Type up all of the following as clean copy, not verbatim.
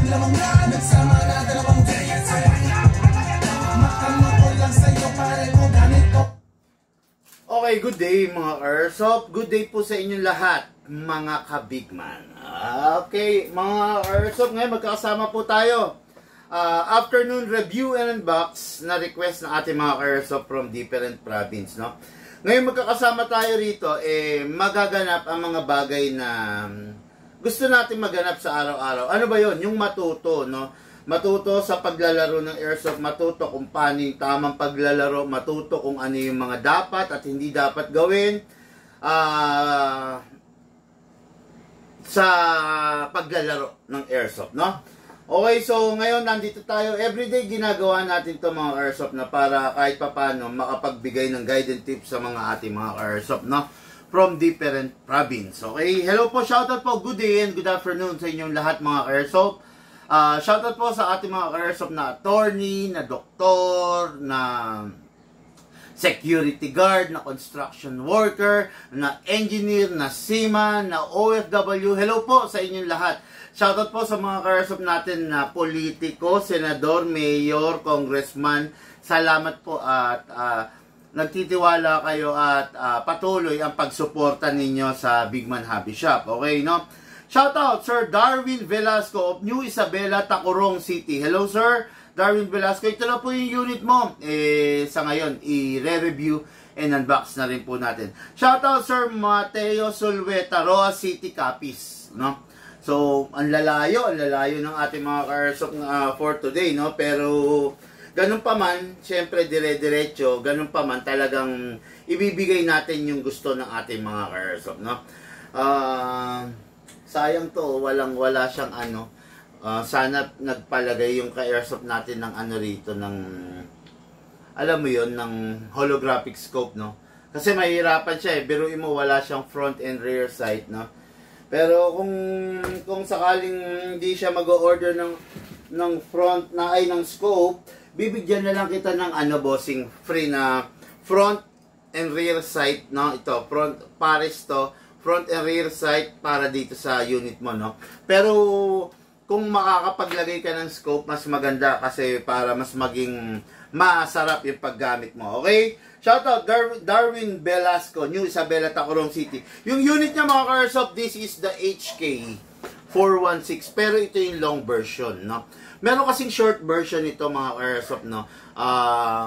Okay, good day mga Airsoft. Good day po sa inyong lahat, mga kabigman. Okay, mga Airsoft, ngayon magkakasama po tayo. Afternoon review and unbox na request ng ating mga Airsoft from different province, no? Ngayon magkakasama tayo rito, magaganap ang mga bagay na gusto natin maganap sa araw-araw. Ano ba yon? Yung matuto, no? Matuto sa paglalaro ng Airsoft, matuto kung paano yung tamang paglalaro, matuto kung ano yung mga dapat at hindi dapat gawin sa paglalaro ng Airsoft, no? Okay, so ngayon nandito tayo. Everyday ginagawa natin to mga Airsoft na para kahit papano makapagbigay ng guidance tips sa mga ating mga Airsoft, no? From different province. Okay, hello po, shoutout po, good day and good afternoon sa inyong lahat mga Airsoft. Shoutout po sa ating mga Airsoft na attorney, na doktor, na security guard, na construction worker, na engineer, na seaman, na OFW. Hello po sa inyong lahat. Shoutout po sa mga Airsoft natin na politiko, senador, mayor, congressman. Salamat po at nagtitiwala kayo at patuloy ang pagsuporta ninyo sa Bigman Hobby Shop. Okay, no? Shoutout, Sir Darwin Velasco of New Isabela, Tacurong City. Hello, Sir Darwin Velasco. Ito na po yung unit mo. Sa ngayon, i-review and unbox na rin po natin. Shoutout, Sir Mateo Sulweta, Roa City, Capiz. No? So, ang lalayo ng ating mga Airsoft for today, no? Pero, ganun pa man, syempre dire-diretso, ganun pa man, talagang ibibigay natin yung gusto ng ating mga Airsoft, no? Sayang to, wala siyang ano. Sana nagpalagay yung ka-Airsoft natin ng ano rito, ng, alam mo yon, ng holographic scope, no? Kasi mahirapan siya biruin mo, wala siyang front and rear sight, no? Pero kung sakaling hindi siya mag-order ng front na ay ng scope, bibigyan na lang kita ng ano, bossing, free na front and rear sight, no? Ito, pares to, front and rear sight para dito sa unit mo, no? Pero kung makakapaglagay ka ng scope, mas maganda kasi para mas maging masarap yung paggamit mo. Okay? Shoutout Darwin Velasco, New Isabela, Tacurong City. Yung unit niya mga Airsoft, this is the HK 416, pero ito yung long version, no? Meron kasing short version ito mga Airsoft, no?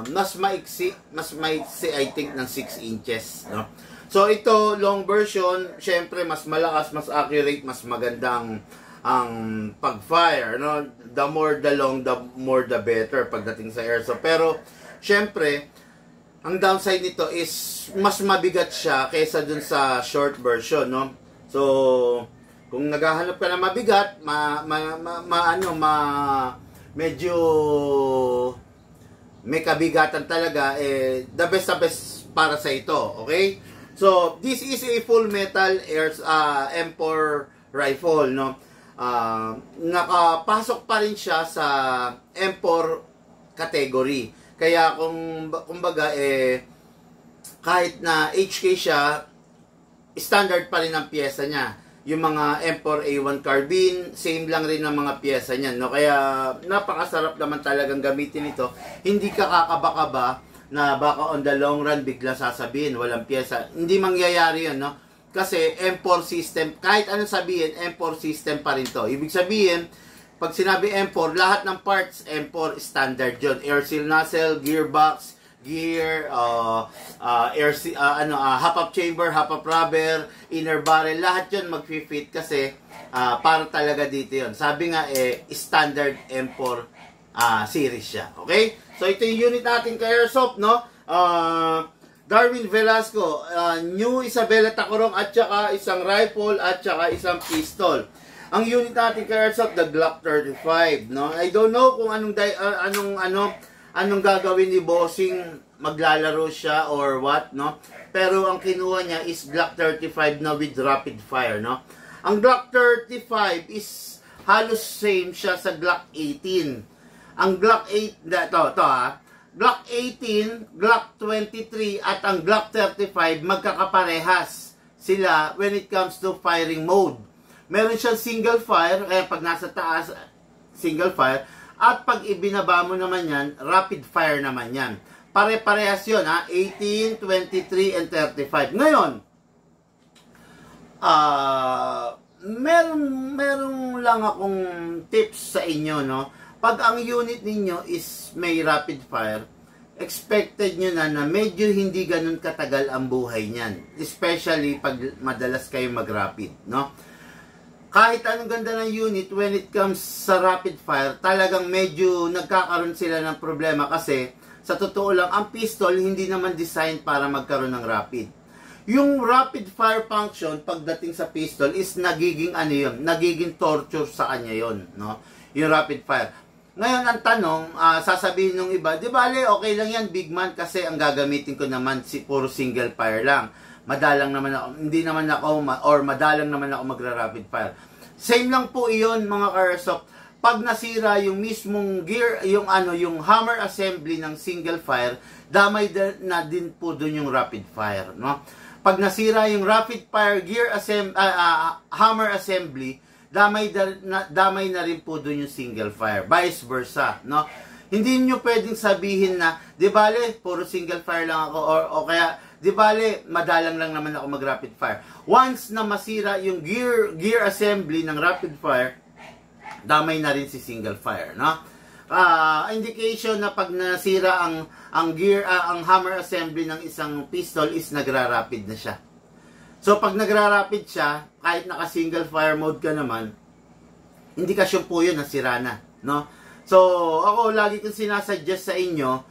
Mas maiksi I think ng 6 inches, no? So ito, long version, syempre mas malakas, mas accurate, mas magandang ang pag-fire, no? The more the long, the more the better pagdating sa Airsoft. Pero syempre, ang downside nito is mas mabigat siya kaysa dun sa short version, no? So kung naghahanap ka na mabigat, medyo may kabigatan talaga, the best para sa ito, okay? So, this is a full metal M4 rifle, no? Nakapasok pa rin siya sa M4 category. Kaya kumbaga kahit na HK siya, standard pa rin ang pyesa niya. Yung mga M4A1 carbine, same lang rin ang mga pyesa niyan, no? Kaya napakasarap naman talagang gamitin ito. Hindi ka kakaba-kaba na baka on the long run bigla sasabihin walang pyesa. Hindi mangyayari yun, no? Kasi M4 system, kahit anong sabihin, M4 system pa rin to. Ibig sabihin, pag sinabi M4, lahat ng parts M4 standard yun. Air seal nozzle, gearbox, gear, half-up chamber, half-up rubber, inner barrel, lahat yun mag-fit kasi para talaga dito yun. Sabi nga, standard M4 series siya. Okay? So, ito yung unit natin kay Airsoft, no? Darwin Velasco, New Isabela, Tacurong, at saka isang rifle, at saka isang pistol. Ang unit natin kay Airsoft, the Glock 35, no? I don't know kung anong gagawin ni Bossing, maglalaro siya or what, no? Pero ang kinuha niya is Glock 35 na with rapid fire, no? Ang Glock 35 is halos same siya sa Glock 18. Ang Glock 8, Glock 18, Glock 23, at ang Glock 35 magkakaparehas sila when it comes to firing mode. Meron siyang single fire, kaya pag nasa taas, single fire. At pag ibinaba mo naman yan, rapid fire naman yan. Pare-parehas yun, ha? 18, 23, and 35. Ngayon, meron lang akong tips sa inyo, no? Pag ang unit ninyo is may rapid fire, expected nyo na medyo hindi ganun katagal ang buhay niyan. Especially pag madalas kayo mag-rapid, no? Kahit anong ganda ng unit, when it comes sa rapid fire, talagang medyo nagkakaroon sila ng problema kasi sa totoo lang, ang pistol hindi naman design para magkaroon ng rapid. Yung rapid fire function pagdating sa pistol is nagiging ano yun, nagiging torture sa kanya yun, no? Yung rapid fire. Ngayon ang tanong, sasabihin ng iba, di bale, okay lang yan, big man, kasi ang gagamitin ko naman puro single fire lang. Madalang naman ako, hindi naman ako, or madalang naman ako magra-rapid fire. Same lang po iyon mga ka-airsoft. Pag nasira yung mismong gear, yung hammer assembly ng single fire, damay na din po dun yung rapid fire, no? Pag nasira yung rapid fire gear hammer assembly, damay na rin po dun yung single fire. Vice versa, no? Hindi nyo pwedeng sabihin na, di bale, puro single fire lang ako, o kaya, di bale, madalang lang naman ako mag-rapid fire. Once na masira yung gear assembly ng rapid fire, damay na rin si single fire, no? Indication na pag nasira ang hammer assembly ng isang pistol is nagra-rapid na siya. So, pag nagra-rapid siya, kahit naka-single fire mode ka naman, indikasyon po yun, nasira na, no? So, ako lagi kong sinasuggest sa inyo,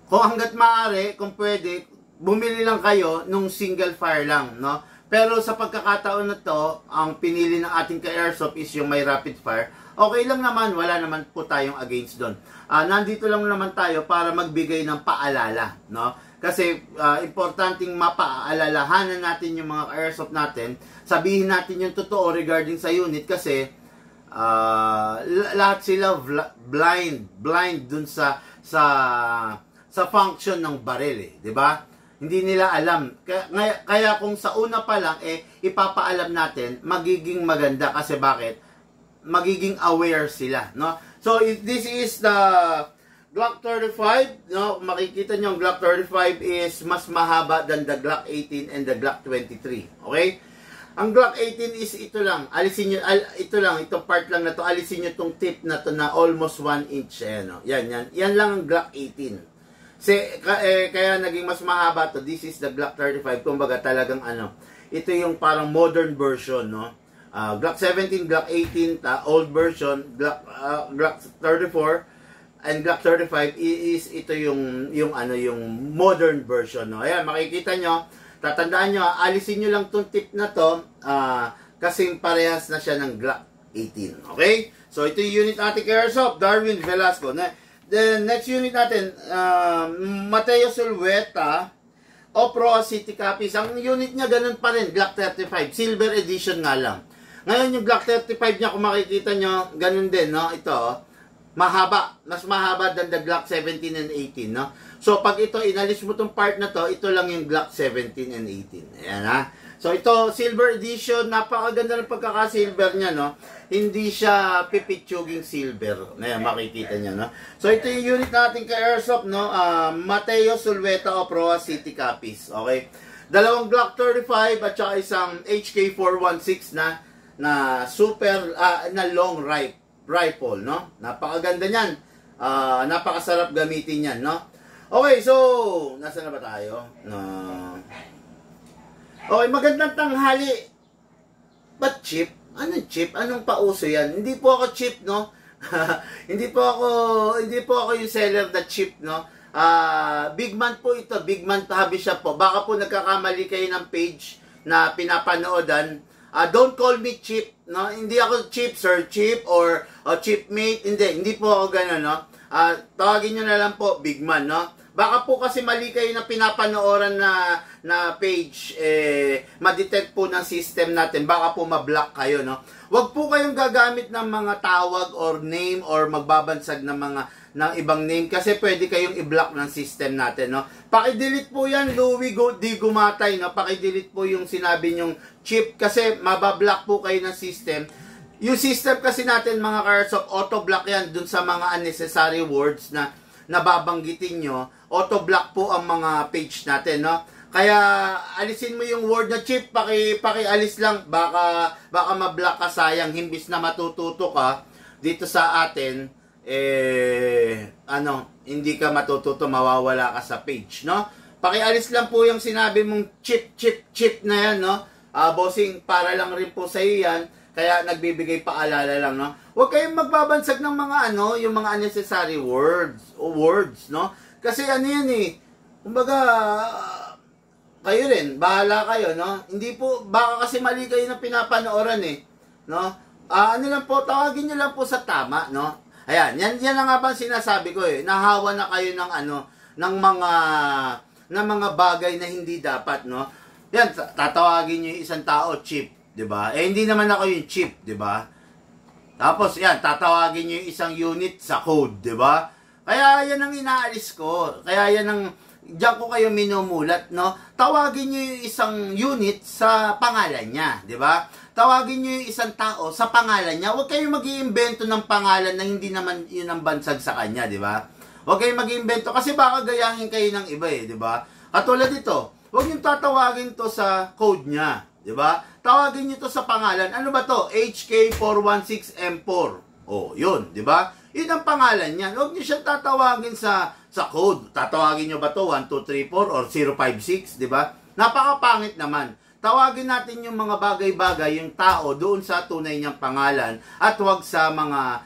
kung hanggat maaari, kung pwede, bumili lang kayo nung single fire lang, no? Pero sa pagkakataon na to, ang pinili ng ating ka-airsoft is yung may rapid fire. Okay lang naman, wala naman po tayong against doon. Nandito lang naman tayo para magbigay ng paalala, no? Kasi importanteng mapaalalahanan natin yung mga airsoft natin, sabihin natin yung totoo regarding sa unit kasi lahat sila blind dun sa function ng baril, eh, 'di ba? Hindi nila alam. Kaya kung sa una pa lang ipapaalam natin, magiging maganda kasi bakit? Magiging aware sila, no? So this is the Glock 35, no? Makikita niyo ang Glock 35 is mas mahaba than the Glock 18 and the Glock 23. Okay? Ang Glock 18 is ito lang. Alisin niyo itong part lang na to. Alisin niyo tong tip na to na almost 1 inch, no? Yan lang ang Glock 18. Kaya naging mas mahaba to. This is the Glock 35. Kumbaga talagang ito yung parang modern version, no? Glock 17, Glock 18, old version, Glock 34 and Glock 35 is ito yung modern version, no? Ayan, makikita nyo, tatandaan nyo, alisin nyo lang tong tip na to kasing parehas na siya ng Glock 18, okay? So ito yung unit natin airsoft, Darwin Velasco. The next unit natin, Mateo Sulweta Opro City Copies. Ang unit niya ganun pa rin, Glock 35, silver edition nga lang. Ngayon yung Glock 35 niya, kung makikita nyo, ganun din, no? Ito, mahaba, mas mahaba than the Glock 17 and 18, no? So pag ito, inalis mo tong part na to, ito lang yung Glock 17 and 18. Ayan, ha? So ito, silver edition, napakaganda ng pagkaka-silver niya, no? Hindi siya pipitsuging silver. Ayan, makikita niya, no? So ito yung unit natin ka-airsoft, no? Mateo Sulweta Opro City Copies, okay? Dalawang Glock 35 at saka isang HK416 na super, na long rifle, no? Napakaganda niyan. Napakasarap gamitin yan, no? Okay, so, nasa na ba tayo? Okay, magandang tanghali. Ba't cheap? Anong cheap? Anong pauso yan? Hindi po ako cheap, no? hindi po ako yung seller na cheap, no? Big man po ito. Big man hobby shop po. Baka po nagkakamali kayo ng page na pinapanoodan. Don't call me cheap, no? Hindi ako cheap, sir, cheap, or cheap mate. Hindi po ako gano'n, no? Tawagin nyo na lang po, big man, no? Baka po kasi mali kayo na pinapanooran na page, ma-detect po ng system natin. Baka po ma-block kayo, no? Huwag po kayong gagamit ng mga tawag or name or magbabansag ng ibang name kasi pwede kayong i-block ng system natin, no? Paki-delete po yan, Louie di gumatay, no? Paki-delete po yung sinabi nyong chip kasi mabablock po kayo ng system. yung system kasi natin mga ka-airsoft, auto-block yan dun sa mga unnecessary words na nababanggitin nyo. Auto-block po ang mga page natin, no? Kaya alisin mo yung word na chip, paki-alis lang, baka ma-block ka, sayang, himbis na matututo ka dito sa atin, hindi ka matututo, mawawala ka sa page, no? Paki-alis lang po yung sinabi mong chip na yan, no? Bossing, para lang rin po sa iyo yan. Kaya nagbibigay paalala lang, no? Huwag kayong magbabansag ng mga yung mga unnecessary words, no? Kasi yan kumbaga, kayo rin, bahala kayo, no? Hindi po, baka kasi mali kayo na pinapanooran, no? Lang po, tawagin nyo lang po sa tama, no? Ayan, yan lang nga ba sinasabi ko, nahawa na kayo ng mga bagay na hindi dapat, no? Yan, tatawagin nyo yung isang tao, chip. Diba? Hindi naman ako yung chip, diba? Tapos, yan, tatawagin nyo yung isang unit sa code, diba? Kaya yan ang inaalis ko. Kaya yan ang, diyan ko kayo minumulat, no? Tawagin nyo yung isang unit sa pangalan niya, diba? Tawagin nyo yung isang tao sa pangalan niya. Huwag kayong mag-iimbento ng pangalan na hindi naman yun ang bansag sa kanya, diba? Huwag kayong mag-iimbento kasi baka gayahin kayo ng iba, diba? Katulad dito, huwag nyo tatawagin to sa code niya. Diba? Tawagin nyo to sa pangalan. Ano ba to? HK416M4. Oh, yun. Diba? Yun ang pangalan niya. Huwag nyo siya tatawagin sa code. Tatawagin nyo ba to 1234 or 056? Diba? Napakapangit naman. Tawagin natin yung mga bagay-bagay, yung tao doon sa tunay niyang pangalan at huwag sa mga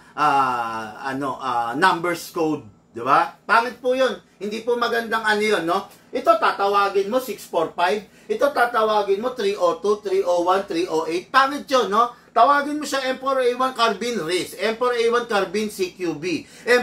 numbers code. Diba? Pangit po yun. Hindi po magandang yun, no? Ito tatawagin mo 645. Ito tatawagin mo 302, 301, 308. Pangit yun, no? Tawagin mo siya M4A1 Carbine RIS, M4A1 Carbine CQB,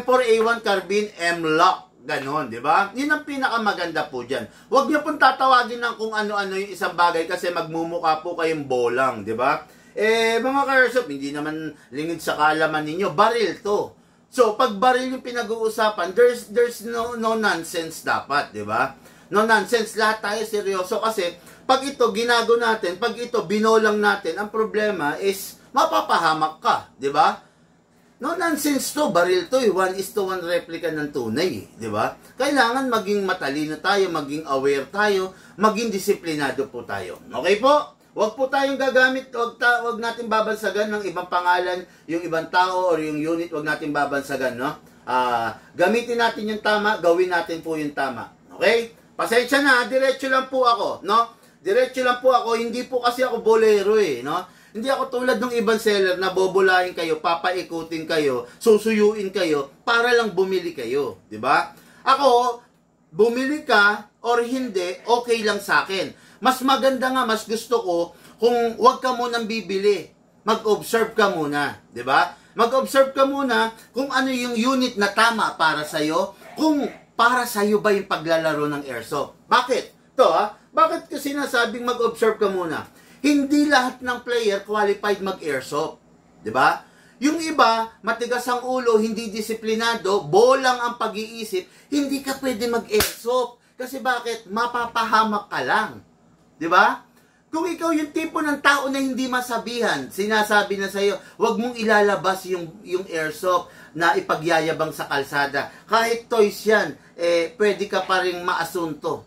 M4A1 Carbine M-Lock. Ganon, di ba? Yun ang pinakamaganda po dyan. Huwag niyo pong tatawagin ng kung ano-ano yung isang bagay kasi magmumukha po kayong bolang, di ba? Mga ka-airsoft, hindi naman lingid sa kalaman ninyo. Baril to. So, pag baril yung pinag-uusapan, there's no nonsense dapat, di ba? No nonsense, lahat tayo seryoso kasi pag ito ginago natin, pag ito binolang natin, ang problema is mapapahamak ka, di ba? No nonsense to, baril to, 1:1 replica ng tunay, di ba? Kailangan maging matalino tayo, maging aware tayo, maging disiplinado po tayo. Okay po? Huwag po tayong gagamit, huwag natin babansagan ng ibang pangalan, yung ibang tao or yung unit, huwag natin babansagan, no? Gamitin natin yung tama, gawin natin po yung tama. Okay? Pasensya na, diretso lang po ako, no? Diretso lang po ako, hindi po kasi ako bolero no? Hindi ako tulad ng ibang seller na bobolahin kayo, papaikutin kayo, susuyuin kayo, para lang bumili kayo, di ba? Ako, bumili ka or hindi, okay lang sa akin. Mas maganda nga, mas gusto ko kung wag ka munang bibili. Mag-observe ka muna, di ba? Mag-observe ka muna kung ano yung unit na tama para sa'yo, kung para sa'yo ba yung paglalaro ng airsoft. Bakit? Bakit ko sinasabing mag-observe ka muna? Hindi lahat ng player qualified mag-airsoft. Diba? Yung iba, matigas ang ulo, hindi disiplinado, bolang ang pag-iisip, hindi ka pwede mag-airsoft. Kasi bakit? Mapapahamak ka lang. Diba? Kung ikaw yung tipo ng tao na hindi masabihan, sinasabi na sa'yo, wag mong ilalabas yung airsoft na ipagyayabang sa kalsada. Kahit toys yan, pwede ka pa rin maasunto.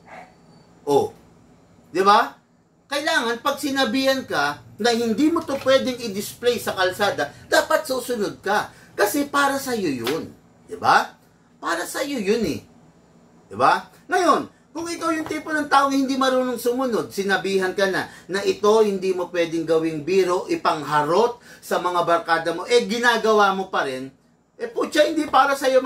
Di ba? Kailangan, pag sinabihan ka na hindi mo to pwedeng i-display sa kalsada, dapat susunod ka. Kasi para sa'yo yun. Di ba? Para sa'yo yun Di ba? Ngayon, kung ikaw yung tipo ng tao hindi marunong sumunod, sinabihan ka na ito hindi mo pwedeng gawing biro, ipangharot sa mga barkada mo, ginagawa mo pa rin, putya, hindi para sa'yo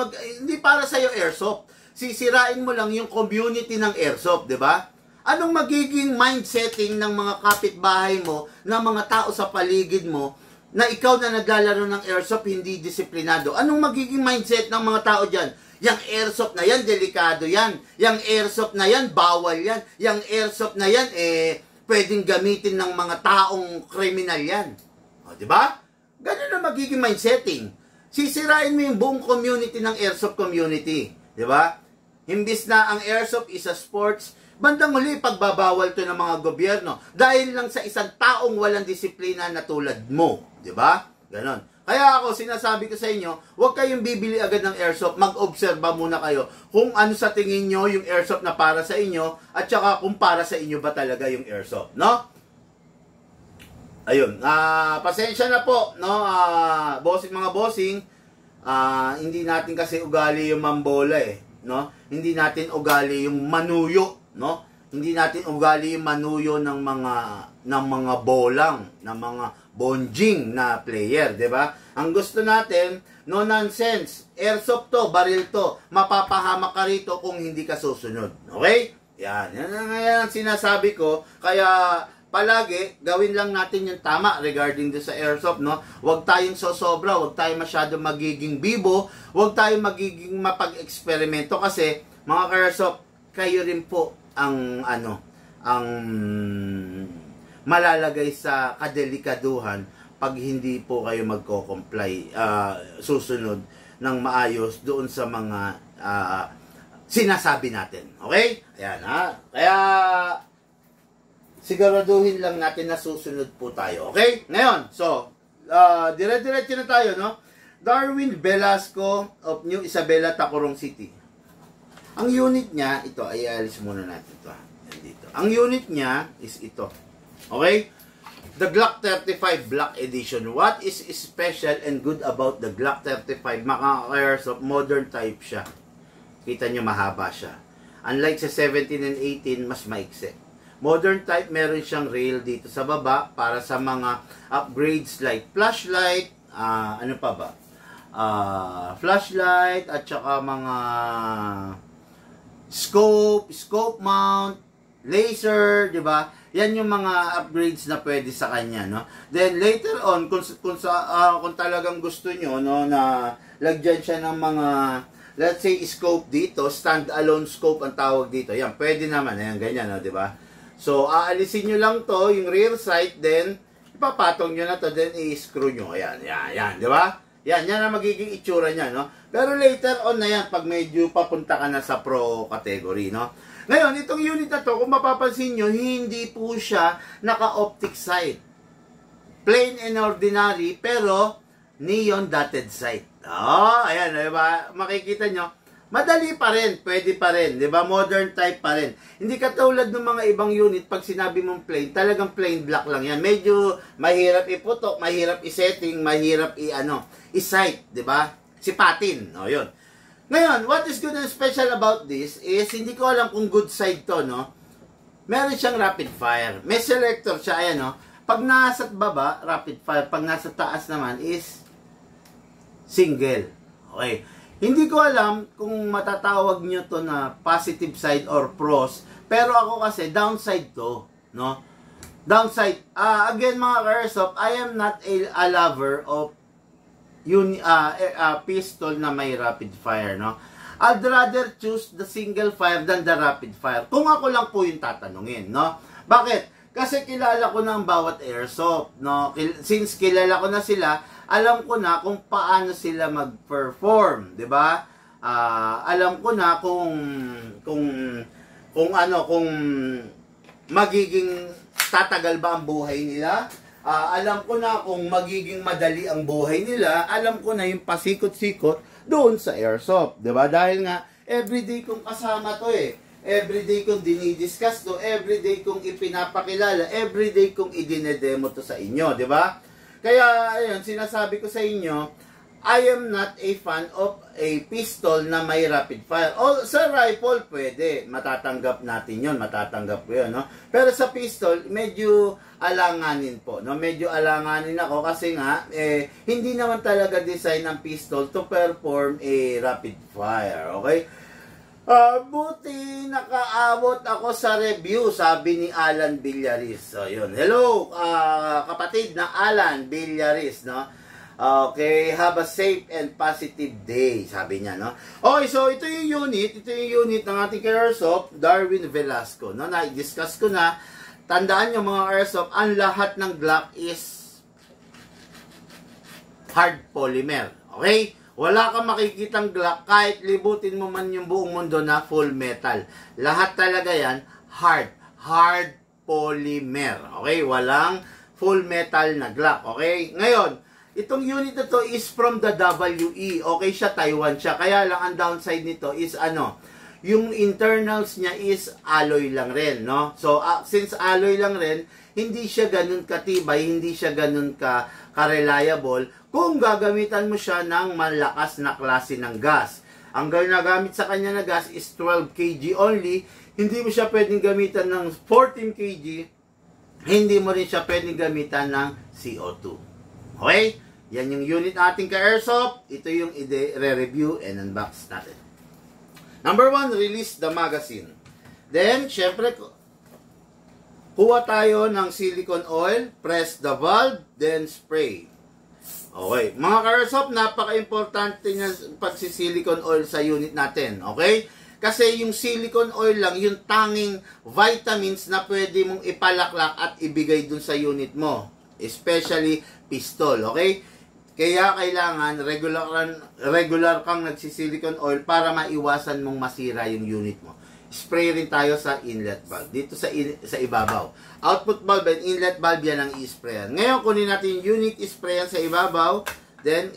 airsoft. Sisirain mo lang yung community ng airsoft, di ba? Anong magiging mindsetting ng mga kapitbahay mo, ng mga tao sa paligid mo, na ikaw na naglalaro ng airsoft hindi disiplinado? Anong magiging mindset ng mga tao dyan? Yang airsoft na yan, delikado yan. Yang airsoft na yan, bawal yan. Yang airsoft na yan, pwedeng gamitin ng mga taong kriminal yan. Di ba? Ganun na magiging mindsetting. Sisirain mo yung buong community ng airsoft community. Di ba? Himbis na ang airsoft is a sports, bandang huli pagbabawal to ng mga gobyerno dahil lang sa isang taong walang disiplina na tulad mo. Di ba? Ganon. Kaya ako, sinasabi ko sa inyo, huwag kayong bibili agad ng airsoft. Mag-obserba muna kayo kung ano sa tingin nyo yung airsoft na para sa inyo at saka kung para sa inyo ba talaga yung airsoft, no? Ayun. Pasensya na po, no? Bossing, mga bossing, hindi natin kasi ugali yung mambola eh, no? Hindi natin ugali yung manuyo, no? Hindi natin ugali yung manuyo ng mga bolang, ng mga bonjing na player, 'di ba? Ang gusto natin, no nonsense, airsoft to, baril to, mapapahamak ka rito kung hindi ka susunod. Okay? Yan ang sinasabi ko. Kaya palagi gawin lang natin yung tama regarding do sa airsoft, no? Huwag tayong sosobra, huwag tayong masyado magiging bibo, huwag tayong magiging mapag-eksperimento kasi mga airsoft, kayo rin po ang malalagay sa kadelikaduhan pag hindi po kayo magko-comply, susunod ng maayos doon sa mga sinasabi natin. Okay? Ayan, ha? Kaya siguraduhin lang natin na susunod po tayo. Okay? Ngayon, so, dire-diretso na tayo, no? Darwin Velasco of New Isabela, Tacurong City. Ang unit niya, ito, ay alis muna natin ito. Dito. Ang unit niya is ito. Okay? The Glock 35 Black Edition. What is special and good about the Glock 35? Maka-airsoft, modern type siya. Kita nyo, mahaba siya. Unlike sa 17 and 18, mas maikse. Modern type, meron siyang rail dito sa baba para sa mga upgrades like flashlight, ano pa ba? Flashlight at saka mga scope mount, laser, di ba? Yan yung mga upgrades na pwede sa kanya, no? Then later on, kung talagang gusto nyo, no, na lagyan siya ng mga, let's say, scope dito, stand-alone scope ang tawag dito. Yan, pwede naman, ayan, ganyan, no, di ba? So, aalisin nyo lang to, yung rear sight, then, ipapatong nyo na to, then, i-screw nyo. Ayan, di ba? Yan ang magiging itsura niya, no? Pero later on na yan, pag medyo papunta ka na sa pro category, no? Ngayon, itong unit na to, kung mapapansin nyo, hindi po siya naka-optic sight. Plain and ordinary, pero neon dotted sight. Oh, ayan, diba? Makikita nyo, madali pa rin, pwede pa rin, diba? Modern type pa rin. Hindi katulad ng mga ibang unit, pag sinabi mong plain, talagang plain black lang yan. Medyo mahirap iputok, mahirap i-setting, mahirap i-sight, diba? Sipatin, o yun. Ngayon, what is good and special about this is, hindi ko alam kung good side to, no? Meron siyang rapid fire. May selector siya, ayan, no? Pag nasa baba, rapid fire. Pag nasa taas naman is single. Okay. Hindi ko alam kung matatawag nyo to na positive side or pros, pero ako kasi downside to, no? Downside. Again, mga airsoft, I am not a lover of pistol na may rapid fire, no? I'd rather choose the single fire than the rapid fire. Kung ako lang po yung tatanungin, no? Bakit? Kasi kilala ko na ang bawat airsoft, no? Since kilala ko na sila, alam ko na kung paano sila mag-perform, 'di ba? Alam ko na kung magiging tatagal ba ang buhay nila. Alam ko na kung magiging madali ang buhay nila. Alam ko na yung pasikot-sikot doon sa airsoft. Diba? Dahil nga, everyday kong kasama to eh. Everyday kong dinidiscuss to. Everyday kong ipinapakilala. Everyday kong idinedemo to sa inyo. Diba? Kaya, ayun, sinasabi ko sa inyo, I am not a fan of a pistol na may rapid fire. Sa rifle, pwede. Matatanggap natin yon, matatanggap ko yun, no? Pero sa pistol, medyo alanganin po, no? Medyo alanganin ako kasi nga, hindi naman talaga design ng pistol to perform a rapid fire, okay? Buti nakaabot ako sa review, sabi ni Alan Villaris. So, yun. Hello, kapatid na Alan Villaris, no? Okay, have a safe and positive day, sabi niya, no? Okay, so ito yung unit ng ating airsoft, Darwin Velasco, no? Na-discuss ko na. Tandaan nyo mga airsoft, ang lahat ng Glock is hard polymer, okay? Wala kang makikitang Glock, kahit libutin mo man yung buong mundo na full metal. Lahat talaga yan, hard polymer, okay? Walang full metal na Glock, okay? Ngayon, itong unit na to is from the WE. Okay siya, Taiwan siya. Kaya lang ang downside nito is ano, yung internals niya is alloy lang rin, no? So, since alloy lang rin, hindi siya ganun katibay, hindi siya ganun ka-reliable kung gagamitan mo siya ng malakas na klase ng gas. Ang ginagamit sa kanya na gas is 12 kg only. Hindi mo siya pwedeng gamitan ng 14 kg. Hindi mo rin siya pwedeng gamitan ng CO2. Okay? Yan yung unit natin ka-airsoft. Ito yung i-review and unbox natin. Number 1, release the magazine. Then, syempre, kuha tayo ng silicone oil, press the valve, then spray. Okay. Mga ka-airsoft, napaka-importante ng pagsisilicone oil sa unit natin. Okay? Kasi yung silicone oil lang, yung tanging vitamins na pwede mong ipalaklak at ibigay dun sa unit mo. Especially pistol. Okay? Kaya kailangan regular kang nagsisilicone oil para maiwasan mong masira yung unit mo. Spray rin tayo sa inlet valve. Dito sa ibabaw. Output valve and inlet valve yan ang i-sprayan. Ngayon, kunin natin yung unit, sprayan sa ibabaw. Then,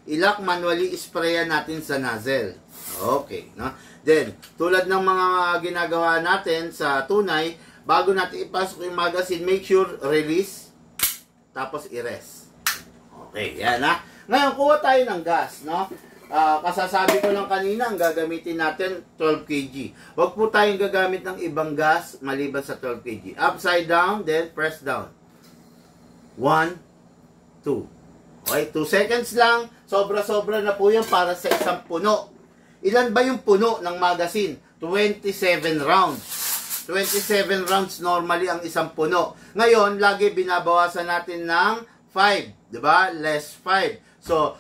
ilak manually, sprayan natin sa nozzle. Okay. No? Then, tulad ng mga ginagawa natin sa tunay, bago natin ipasok yung magazine, make sure release, tapos i-rest. Okay, yan ha. Ngayon, kuha tayo ng gas, no? Kasasabi ko lang kanina, ang gagamitin natin 12 kg. Huwag po tayong gagamit ng ibang gas maliban sa 12 kg. Upside down, then press down. 1, 2. Okay, 2 seconds lang. Sobra-sobra na po yan para sa isang puno. Ilan ba yung puno ng magazine? 27 rounds. 27 rounds normally ang isang puno. Ngayon, lagi binabawasan natin ng 5. Diba? Less 5. So,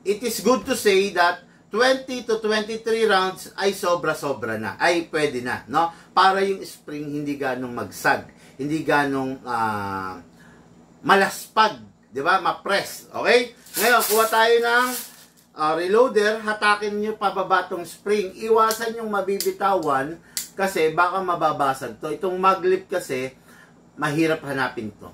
it is good to say that 20 to 23 rounds ay sobra-sobra na. Ay, pwede na. No? Para yung spring hindi ganong magsag. Hindi ganong malaspag. Diba? Ma-press. Okay? Ngayon, kuha tayo ng reloader. Hatakin nyo pababa tong spring. Iwasan yung mabibitawan kasi baka mababasag to. Itong maglip kasi, mahirap hanapin to.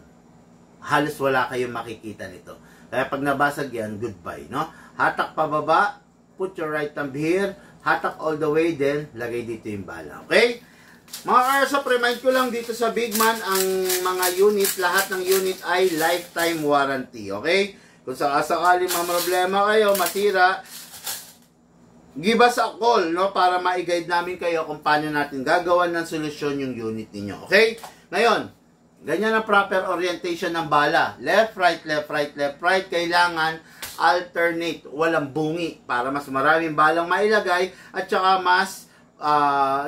Halos wala kayong makikita nito. Kaya pag nabasag yan, goodbye, no? Hatak pababa, put your right thumb here, hatak all the way, then lagay dito yung bala. Okay? Mga ka-airsoft, remind ko lang dito sa Big Man, ang mga unit, lahat ng unit ay lifetime warranty. Okay? Kung sakasakali problema kayo, masira, give us a call, no? Para ma-guide namin kayo kung paano natin gagawan ng solusyon yung unit ninyo. Okay? Ngayon, ganyan ang proper orientation ng bala. Left, right, left, right, left, right. Kailangan alternate. Walang bungi para mas maraming balang mailagay at saka mas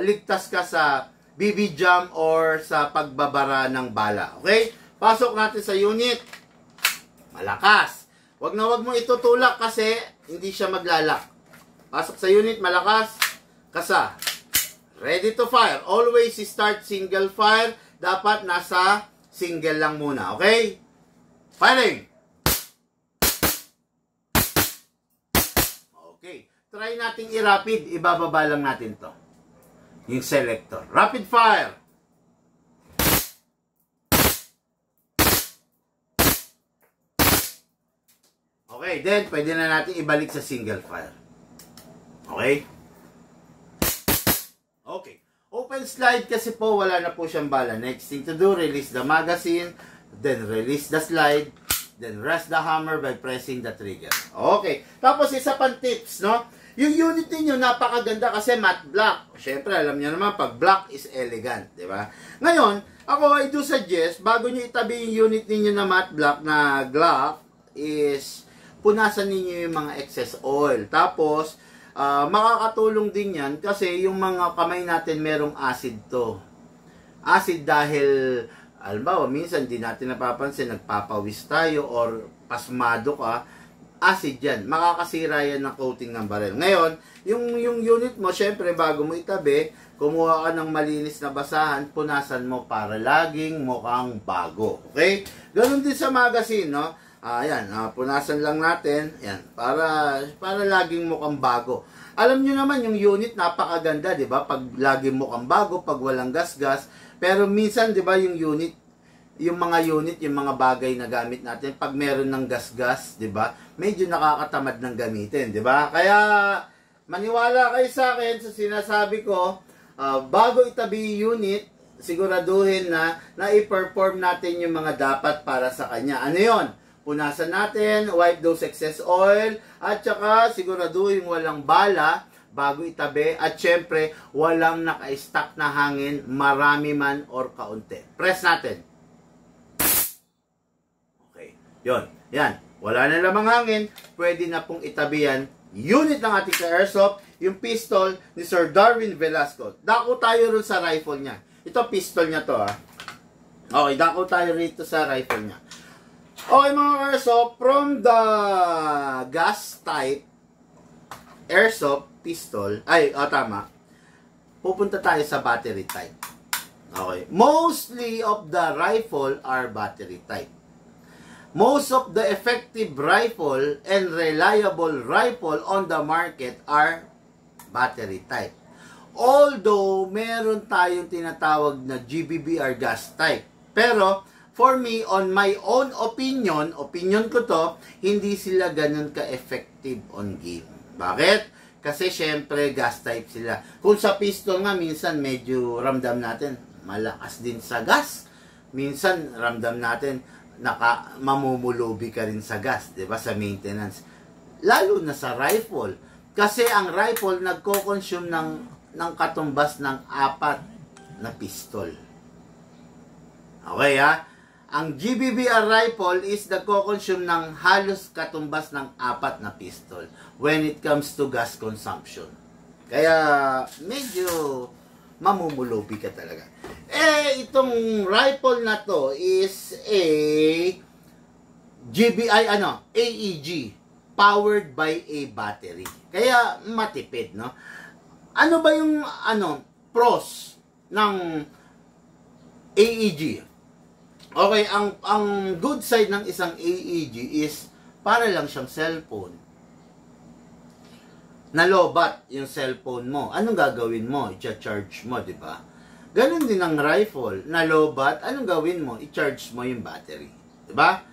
ligtas ka sa BB jam or sa pagbabara ng bala. Okay? Pasok natin sa unit. Malakas. Wag na wag mo itutulak kasi hindi siya maglalak. Pasok sa unit, malakas. Kasa. Ready to fire. Always start single fire. Dapat nasa single lang muna. Okay? Firing! Okay. Try nating i-rapid. Ibababa lang natin to. Yung selector. Rapid fire! Okay. Then, pwede na natin ibalik sa single fire. Okay? Okay. Open slide kasi po wala na po siyang bala. Next thing to do, release the magazine, then release the slide, then rest the hammer by pressing the trigger. Okay. Tapos isa pang tips, no? Yung unit niyo napakaganda kasi matte black. Syempre, alam niyo naman pag black is elegant, di ba? Ngayon, ako I do suggest bago niyo itabi yung unit niyo na matte black na Glock is punasan niyo yung mga excess oil. Tapos makakatulong din yan kasi yung mga kamay natin merong acid to. Acid dahil, halimbawa, minsan di natin napapansin, nagpapawis tayo or pasmado ka, acid yan. Makakasira yan ng coating ng barel. Ngayon, yung unit mo, syempre, bago mo itabi, kumuha ka ng malinis na basahan, punasan mo para laging mukhang bago. Okay? Ganun din sa magazine, no? Ayan, punasan lang natin. Ayan, para laging mukhang bago. Alam nyo naman, yung unit napakaganda, di ba? Pag laging mukhang bago, pag walang gas-gas. Pero minsan, di ba, yung unit, yung mga unit, yung mga bagay na gamit natin, pag meron ng gas-gas, di ba? Medyo nakakatamad ng gamitin, di ba? Kaya, maniwala kayo sa akin sa sinasabi ko, bago itabi yung unit, siguraduhin na i-perform natin yung mga dapat para sa kanya. Ano yon? Punasan natin, wipe those excess oil, at saka siguraduhin walang bala bago itabi, at syempre, walang naka-stack na hangin, marami man or kaunti. Press natin. Okay, yon. Yan. Wala na lamang hangin, pwede na pong itabi yan. Unit ng ating ka-airsoft, yung pistol ni Sir Darwin Velasco. Dako tayo rin sa rifle niya. Ito, pistol niya to, ha. Okay, dako tayo rito sa rifle niya. Okay, mga airsoft, from the gas type, airsoft, pistol, tama, pupunta tayo sa battery type. Okay, mostly of the rifle are battery type. Most of the effective rifle and reliable rifle on the market are battery type. Although, meron tayong tinatawag na GBBR gas type. Pero, for me, on my own opinion ko to, hindi sila ganun ka-effective on game. Bakit? Kasi syempre, gas type sila. Kung sa pistol nga, minsan medyo ramdam natin, malakas din sa gas. Minsan, ramdam natin, mamumulubi ka rin sa gas, di ba, sa maintenance. Lalo na sa rifle. Kasi ang rifle, nagko-consume ng katumbas ng 4 na pistol. Okay, ha? Ang GBBR rifle is nagko-consume ng halos katumbas ng 4 na pistol when it comes to gas consumption. Kaya medyo mamumulubi ka talaga. Itong rifle na to is a AEG, powered by a battery. Kaya matipid, no? Ano ba yung pros ng AEG? Okay, ang good side ng isang AEG is para lang siyang cellphone. Nalobat yung cellphone mo. Anong gagawin mo? I-charge mo, di ba? Ganun din ang rifle. Nalobat, anong gawin mo? I-charge mo yung battery. Di ba?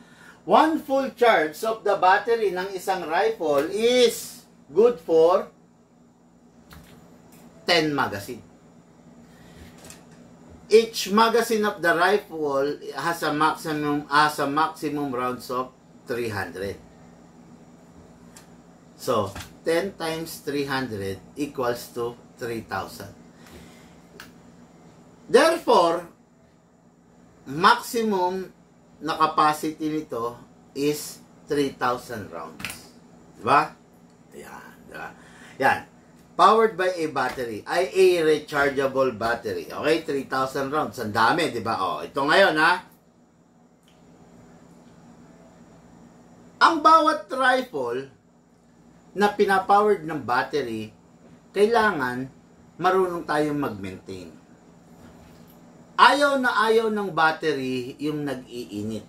One full charge of the battery ng isang rifle is good for 10 magazine. Each magazine of the rifle has a maximum rounds of 300. So, 10 times 300 equals to 3,000. Therefore, maximum na capacity nito is 3,000 rounds. Diba? Yan. Diba? Yan. Powered by a battery. Ay, a rechargeable battery. Okay? 3,000 rounds. Ang dami, di ba? Ito ngayon, ha? Ang bawat rifle na pinapowered ng battery, kailangan marunong tayong mag-maintain. Ayaw na ayaw ng battery yung nag-iinit.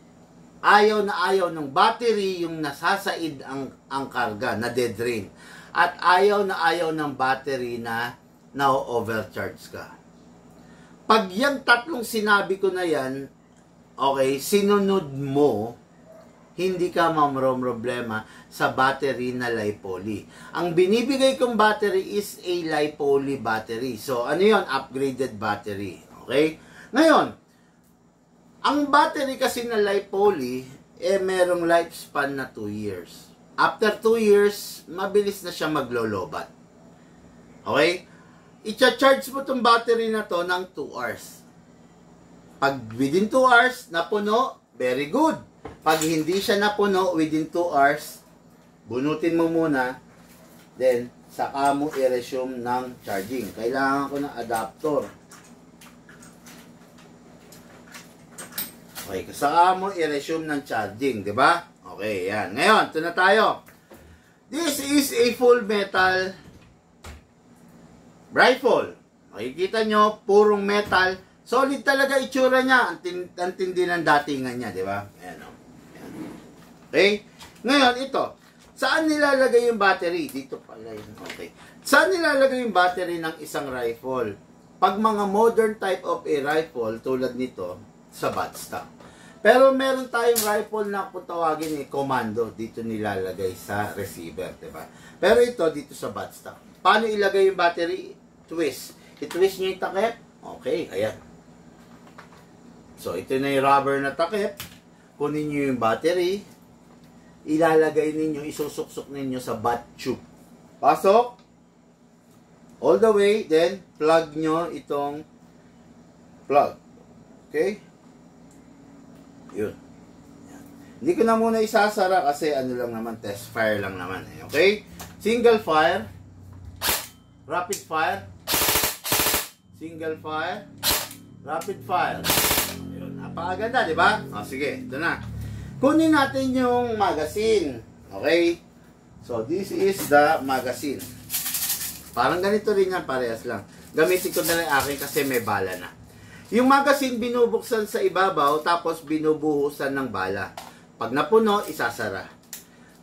Ayaw na ayaw ng battery yung nasasaid ang karga, na dead drain. At ayaw na ayaw ng battery na na-overcharge ka. Pag yung tatlong sinabi ko na yan, okay, sinunod mo, hindi ka problema sa battery na LiPoly. Ang binibigay kong battery is a LiPoly battery. So, ano yon? Upgraded battery. Okay? Ngayon, ang battery kasi na LiPoly, merong lifespan na 2 years. After 2 years, mabilis na siya maglolobat. Okay? I-charge mo itong battery na to ng 2 hours. Pag within 2 hours, napuno, very good. Pag hindi siya napuno within 2 hours, bunutin mo muna, then saka mo i-resume ng charging. Kailangan ko ng adapter. Okay, saka mo i-resume ng charging, di ba? Okay, yan. Ngayon, ito na tayo. This is a full metal rifle. Makikita nyo, purong metal. Solid talaga itsura niya. Ang tindi ng datingan niya, di ba? Ayan, o. Ayan. Okay? Ngayon, ito. Saan nilalagay yung battery? Dito pala yun. Okay. Saan nilalagay yung battery ng isang rifle? Pag mga modern type of a rifle, tulad nito, sa buttstock. Pero meron tayong rifle na kung tawagin commando, dito nilalagay sa receiver, diba? Pero ito, dito sa buttstock. Paano ilagay yung battery? Twist. I-twist nyo yung takip. Okay, ayan. So, ito na yung rubber na takip. Kunin nyo yung battery. Ilalagay ninyo, isusuksok ninyo sa butt tube. Pasok. All the way, then plug nyo itong plug. Okay? Yun. Yan. Hindi ko na muna isasara kasi ano lang naman, test fire lang naman. Okay? Single fire. Rapid fire. Single fire. Rapid fire. Yun. Napakaganda, di ba? O, sige. Ito na. Kunin natin yung magazine. Okay? So, this is the magazine. Parang ganito rin yan, parehas lang. Gamitin ko na lang akin kasi may bala na. Yung magazine binubuksan sa ibabaw, tapos binubuhusan ng bala. Pag napuno, isasara.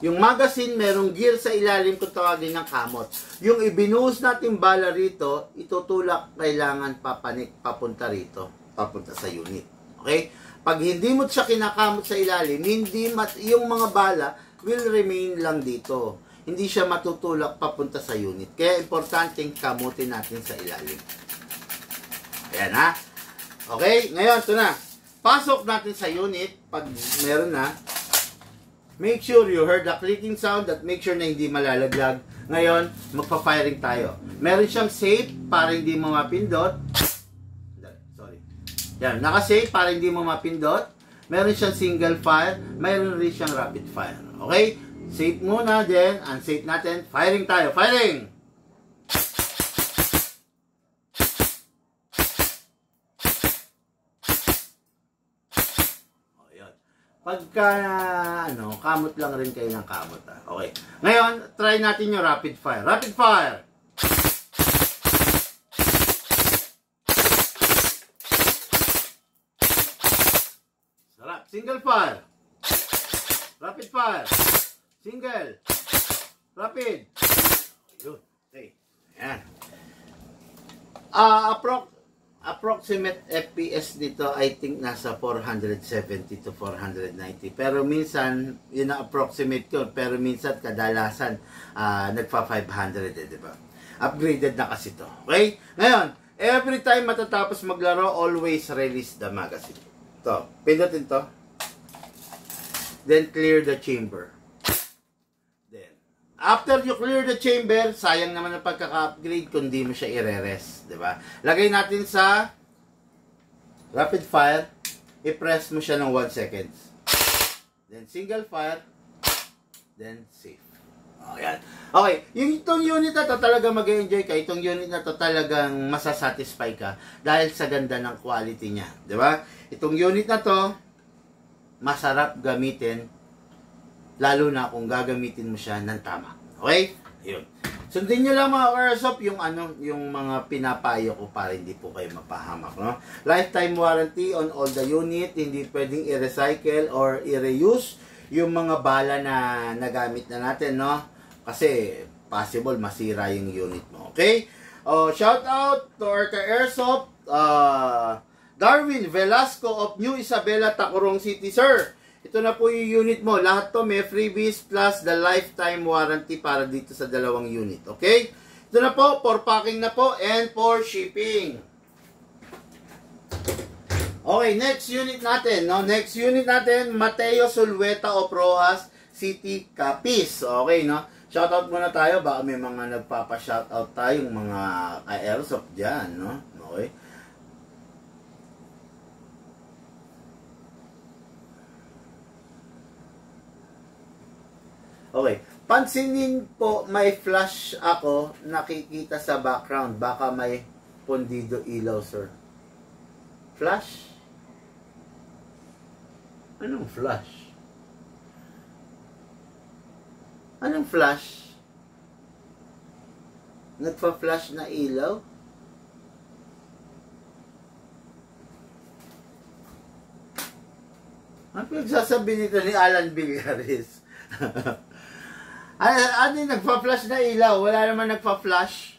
Yung magazine, merong gear sa ilalim kung tawagin ng kamot. Yung ibinuhos natin bala rito, itutulak, kailangan papunta rito. Papunta sa unit. Okay? Pag hindi mo siya kinakamot sa ilalim, yung mga bala will remain lang dito. Hindi siya matutulak papunta sa unit. Kaya importanteng kamutin natin sa ilalim. Ayan ha. Okay, ngayon ito na. Pasok natin sa unit. Pag meron na, make sure you heard the clicking sound at make sure na hindi malalaglag. Ngayon, magpa-firing tayo. Meron siyang safe para hindi mo mapindot. Sorry. Yan, naka-safe para hindi mo mapindot. Meron siyang single fire. Meron rin siyang rapid fire. Okay? Safe muna, then unsafe natin. Firing tayo. Firing! O, yun. Pagka, kamot lang rin kayo ng kamot. Okay. Ngayon, try natin yung rapid fire. Rapid fire! Sarap. Single fire. Rapid fire. Single. Rapid. Yun. Okay. Ayan. Approximate FPS dito, I think nasa 470 to 490. Pero minsan, yun na approximate ko. Pero minsan, kadalasan, nagpa 500 di ba? Upgraded na kasi to. Okay? Ngayon, every time matatapos maglaro, always release the magazine. To. Pindutin to. Then clear the chamber. After you clear the chamber, sayang naman ang pagkaka-upgrade kung di mo siya i-re-rest, di ba? Lagay natin sa rapid fire, i-press mo siya ng 1 seconds. Then single fire, then safe. Oh, yan. Okay, yung itong unit na to talaga mag-enjoy ka, itong unit na to talagang masasatisfy ka dahil sa ganda ng quality niya, di ba? Itong unit na to, masarap gamitin lalo na kung gagamitin mo siya ng tama. Okay? Ayun. Sundin nyo lang mga Airsoft yung mga pinapayo ko para hindi po kayo mapahamak, no? Lifetime warranty on all the unit, hindi pwedeng i-recycle or i-reuse yung mga bala na nagamit na natin, no? Kasi possible masira yung unit mo. Okay? Shout out to Orca Airsoft, Darwin Velasco of New Isabela, Tacurong City, sir. Ito na po yung unit mo. Lahat to may freebies plus the lifetime warranty para dito sa dalawang unit. Okay? Ito na po, for packing na po and for shipping. Okay, next unit natin. No? Next unit natin, Mateo Sulweta of Rojas City, Capiz. Okay, no? Shoutout muna tayo. Baka may mga nagpapa-shoutout tayong mga ka-airsoft dyan, no? Okay? Okay. Pansinin po, may flash ako nakikita sa background. Baka may pundido ilaw, sir. Flash? Anong flash? Anong flash? Nagpa-flash na ilaw? Ano pinagsasabi nito ni Alan Villaris? Ano yung nagpa-flash na ilaw? Wala naman nagpa-flash.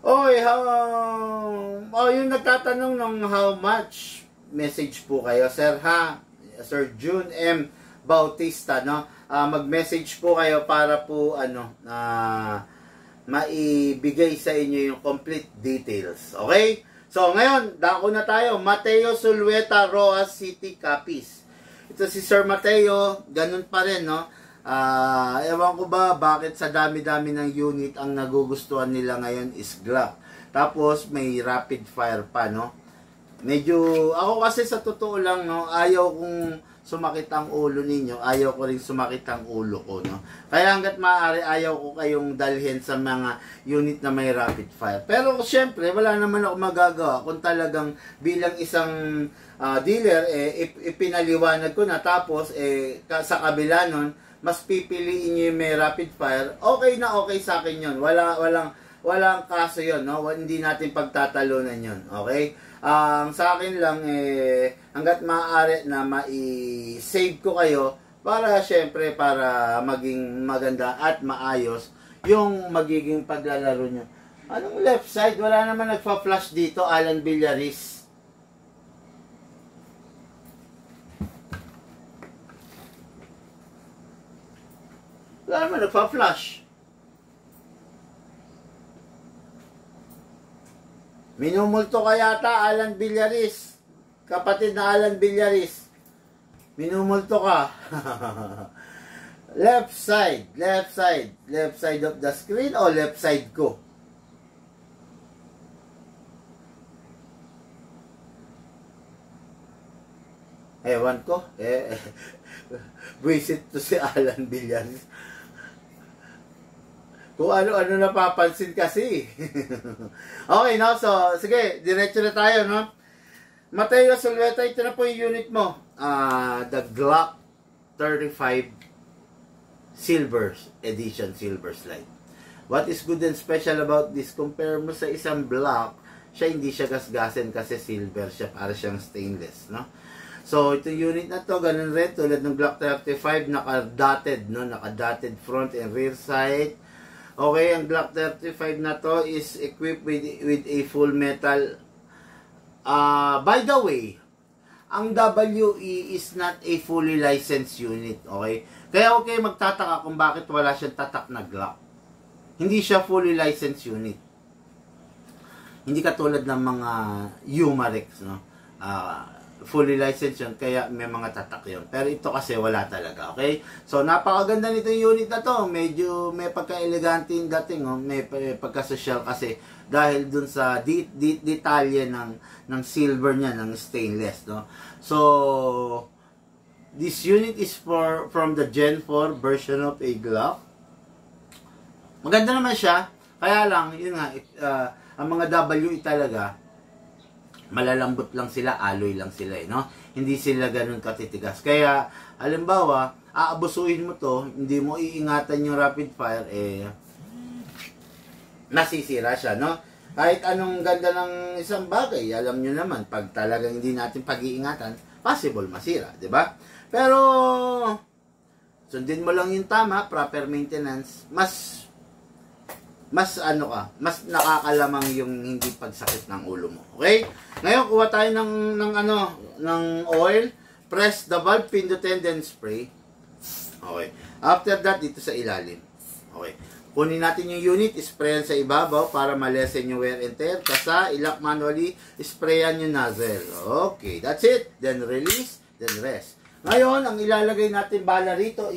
Oy, yung nagtatanong ng how much mag-message po kayo, sir ha, Sir June M. Bautista, no? Mag-message po kayo para po maibigay sa inyo yung complete details. Okay? So, ngayon, dako na tayo. Mateo Zulueta, Roas City, Capiz. Ito si Sir Mateo, ganun pa rin, no? Ewan ko ba bakit sa dami-dami ng unit ang nagugustuhan nila ngayon is Glock. Tapos, may rapid fire pa, no? Medyo, ako kasi sa totoo lang, no? Ayaw kong sumakit ang ulo ninyo, ayaw ko rin sumakit ang ulo ko, no? Kaya hanggat maaari, ayaw ko kayong dalhin sa mga unit na may rapid fire. Pero syempre, wala naman ako magagawa kung talagang bilang isang dealer, ipinaliwanag ko na, tapos sa kabila nun, mas pipiliin nyo yung may rapid fire, okay na okay sa akin yun. Walang kaso yun, no? Hindi natin pagtatalunan yun, okay? Sa akin lang, hanggat maaari na mai-save ko kayo para syempre para maging maganda at maayos yung magiging paglalaro nyo. Anong left side? Wala naman nagpa-flash dito, Alan Villaris. Wala naman nagpa-flash. Minumulto ka yata, Alan Villaris. Kapatid na Alan Villaris. Minumulto ka. Left side. Left side of the screen o left side ko? Ewan ko. Visit to si Alan Villaris. Kung ano-ano napapansin kasi. Okay, no? So, sige, diretso na tayo, no? Mateo Zulueta, ito na po yung unit mo. The Glock 35 Silver Edition Silver Slide. What is good and special about this? Compare mo sa isang Glock, siya hindi siya gasgasin kasi silver siya, para siyang stainless, no? So, itong unit na to, ganun rin, tulad ng Glock 35, naka-dotted, no? Naka-dotted front and rear sight. Okay, ang Glock 35 na to is equipped with a full metal. By the way, ang WE is not a fully licensed unit, okay? Kaya okay magtataka kung bakit wala siyang tatak na Glock. Hindi siya fully licensed unit. Hindi katulad ng mga Umarex, no? Fully licensed yun, kaya may mga tatak yun. Pero ito kasi wala talaga, okay? So, napakaganda nito yung unit na to. Medyo may pagka-elegante yung dating, oh. May pagka-social kasi dahil dun sa detalye ng silver niya, ng stainless, no? So, this unit is from the Gen 4 version of a Glock. Maganda naman siya. Kaya lang, yun nga, ang mga WE talaga, malalambot lang sila, alloy lang sila, no? Hindi sila ganun katitigas. Kaya, halimbawa, aabusuhin mo to, hindi mo iingatan yung rapid fire, nasisira siya, no? Kahit anong ganda ng isang bagay, alam nyo naman, pag talagang hindi natin pag-iingatan, possible masira, di ba? Pero, sundin mo lang yung tama, proper maintenance, mas nakakalamang yung hindi pagsakit ng ulo mo. Okay? Ngayon, kuha tayo ng oil, press the valve, pindutin, then spray. Okay. After that, dito sa ilalim. Okay. Kunin natin yung unit, sprayan sa ibabaw para malesen yung wear and tear. Kasa, ilak manually, sprayan yung nozzle. Okay. That's it. Then release, then rest. Ngayon, ang ilalagay natin bala rito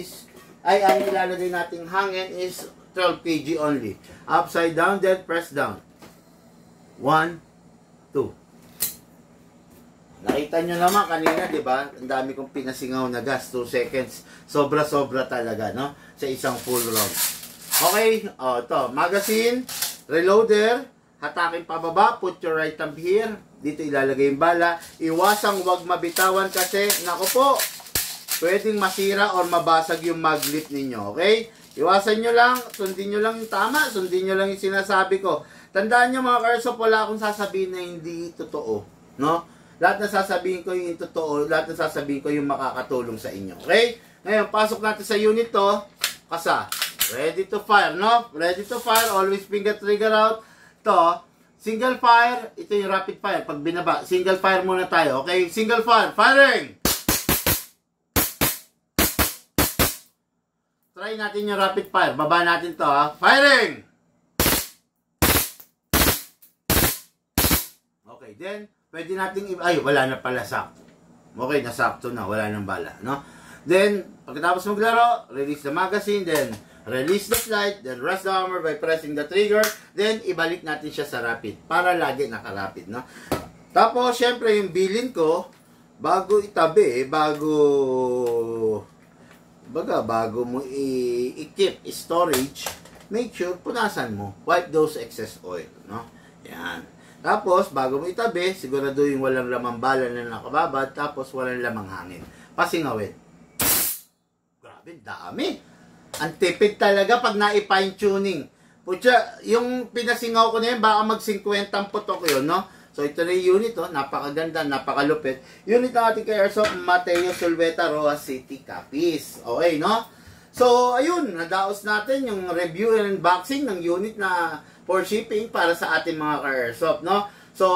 ang ilalagay nating hangin is 12 kg only. Upside down, then press down. 1, 2. Nakita nyo naman kanina, di ba? Ang dami kong pinasingaw na gas. 2 seconds. Sobra-sobra talaga, no? Sa isang full round. Okay. Ito. Magazine. Reloader. Hatakin pababa. Put your right thumb here. Dito ilalagay yung bala. Iwasang wag mabitawan kasi, naku po, pwedeng masira or mabasag yung mag-lip ninyo. Okay? Iwasan nyo lang, sundin nyo lang yung tama, sundin nyo lang yung sinasabi ko. Tandaan nyo mga Karsop, wala akong sasabihin na hindi totoo. No? Lahat na sasabihin ko yung totoo, lahat na sasabihin ko yung makakatulong sa inyo. Okay? Ngayon, pasok natin sa unit to. Kasa. Ready to fire, no? Ready to fire, always finger trigger out. To, Single fire, ito yung rapid fire. Pag binaba, single fire muna tayo. Okay, single fire, firing! Try natin yung rapid fire. Baba natin to ha. Firing! Okay, then, pwede natin, ay, wala na pala sakto. Okay, nasakto na, wala nang bala, no? Then, pagkatapos maglaro, release the magazine, then, release the slide, then rest the hammer by pressing the trigger, then, ibalik natin siya sa rapid, para lagi naka-rapid, no? Tapos, syempre, yung bilin ko, bago itabi, bago mo i-keep storage, make sure, punasan mo, wipe those excess oil, no? Yan. Tapos, bago mo itabi, siguraduhin walang lamang bala na nakababad, tapos walang lamang hangin. Pasingawin. Grabe, dami. Ang tipid talaga pag na-fine tuning. Pucha, yung pinasingaw ko na yun, baka mag-50 ang putok yun, no? So, ito na yung unit, oh. Napakaganda, napakalupit. Unit ng ating Airsoft Mateo Sulveta, Rojas City, Capiz. Okay, no? So, ayun, nadaos natin yung review and unboxing ng unit na for shipping para sa ating mga ka-airsoft, no? So,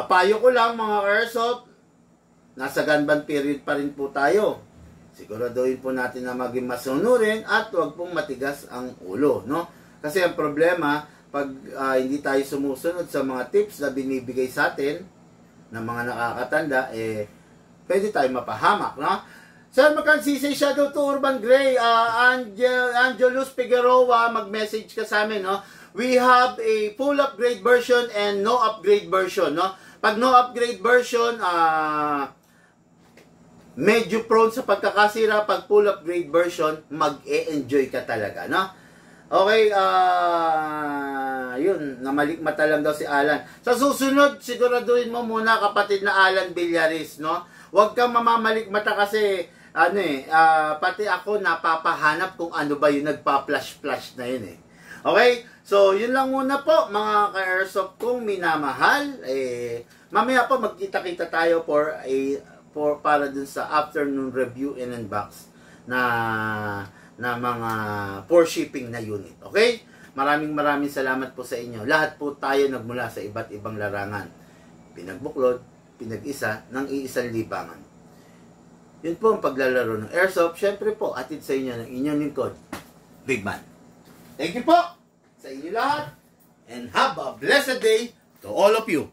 payo ko lang mga ka-airsoft, nasa gunban period pa rin po tayo. Siguraduhin po natin na maging masunurin at huwag pong matigas ang ulo, no? Kasi ang problema, pag hindi tayo sumusunod sa mga tips na binibigay sa atin ng mga nakakatanda, pwede tayo mapahamak, no? Sir, magkansisay Shadow to Urban Gray, Angelus Figueroa, mag-message ka sa amin, no? We have a full upgrade version and no upgrade version, no? Pag no upgrade version, medyo prone sa pagkakasira. Pag full upgrade version, mag-e-enjoy ka talaga, no? Okay, yun, namalikmata lang daw si Alan. Sa susunod, siguraduhin mo muna, kapatid na Alan Villaris, no? Huwag kang mamamalikmata kasi, pati ako napapahanap kung ano ba yung nagpa-flash-flash na yun, Okay? So, yun lang muna po, mga ka-airsoft kong minamahal. Mamaya po, magkita-kita tayo para dun sa afternoon review and unbox na mga for shipping na unit. Okay? Maraming salamat po sa inyo. Lahat po tayo nagmula sa iba't ibang larangan. Pinagbuklod, pinag-isa ng iisang libangan. Yun po ang paglalaro ng airsoft. Syempre po, atid sa inyo ng inyong lingkod, Big Man. Thank you po sa inyo lahat and have a blessed day to all of you.